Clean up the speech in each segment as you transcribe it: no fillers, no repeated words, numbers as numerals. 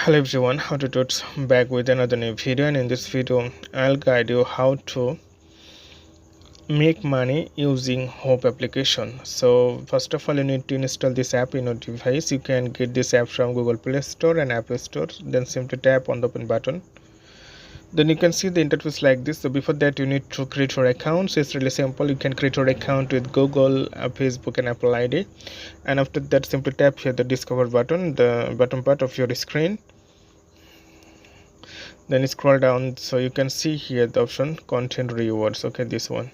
Hello everyone, how to tuts back with another new video, and in this video I'll guide you how to make money using Whop application. So first of all, you need to install this app in your device. You can get this app from Google Play Store and Apple Store. Then simply tap on the open button. Then you can see the interface like this. So before that, you need to create your account. So it's really simple. You can create your account with Google, Facebook and Apple ID, and after that simply tap here the discover button, the bottom part of your screen. Then scroll down, so you can see here the option content rewards. Okay, this one.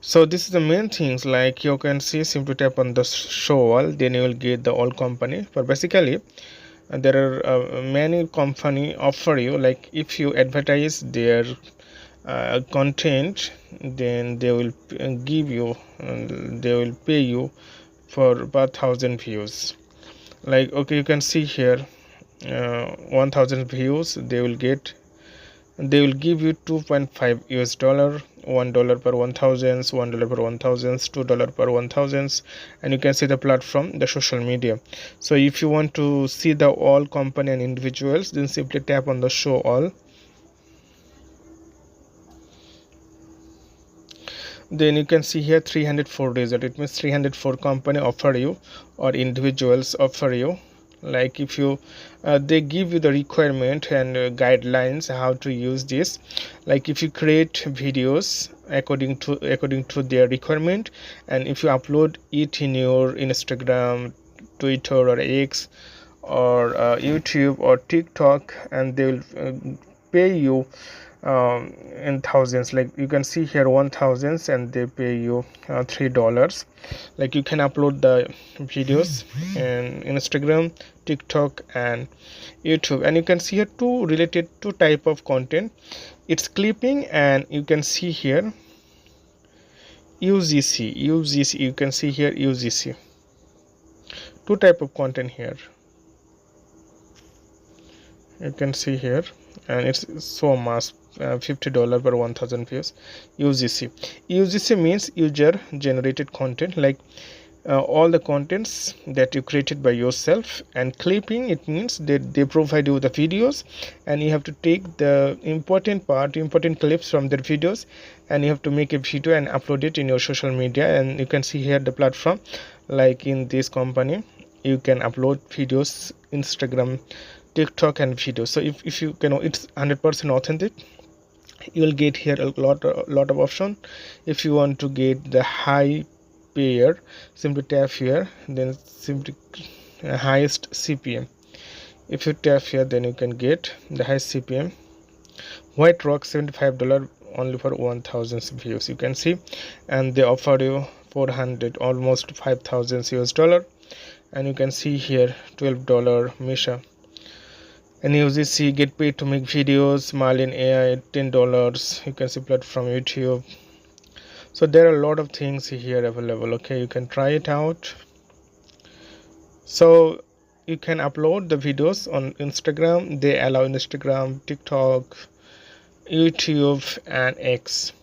So this is the main things, like you can see, simply tap on the show all, then you will get the all company. But basically there are many company offer you, like if you advertise their content, then they will give you they will pay you for per 1,000 views. Like, okay, you can see here 1,000 views, they will give you 2.5 US dollar, $1 per 1,000, $1 per 1,000, $2 per 1,000, and you can see the platform, the social media. So if you want to see the all company and individuals, then simply tap on the show all. Then you can see here 304 result. It means 304 company offer you or individuals offer you. Like if you they give you the requirement and guidelines how to use this. Like if you create videos according to their requirement, and if you upload it in your Instagram, Twitter or X or YouTube or TikTok, and they will pay you in thousands. Like you can see here 1,000, and they pay you $3. Like you can upload the videos in Instagram, TikTok and YouTube, and you can see here two type of content. It's clipping, and you can see here UGC. You can see here UGC, two type of content here you can see here, and it's so much $50 per 1,000 views. UGC means user generated content, like all the contents that you created by yourself. And clipping, it means that they provide you the videos, and you have to take the important clips from their videos, and you have to make a video and upload it in your social media. And you can see here the platform, like in this company you can upload videos, Instagram, TikTok and videos. So if you can, it's 100% authentic. You will get here a lot of option. If you want to get the high payer, simply tap here, then simply highest CPM. If you tap here, then you can get the highest CPM. White Rock $75 only for 1,000 views, you can see, and they offer you 400, almost 5,000 US dollar. And you can see here $12 Misha. And UGC get paid to make videos. Marlin AI $10. You can see platform YouTube. So there are a lot of things here available. Okay, you can try it out. So you can upload the videos on Instagram. They allow Instagram, TikTok, YouTube and X.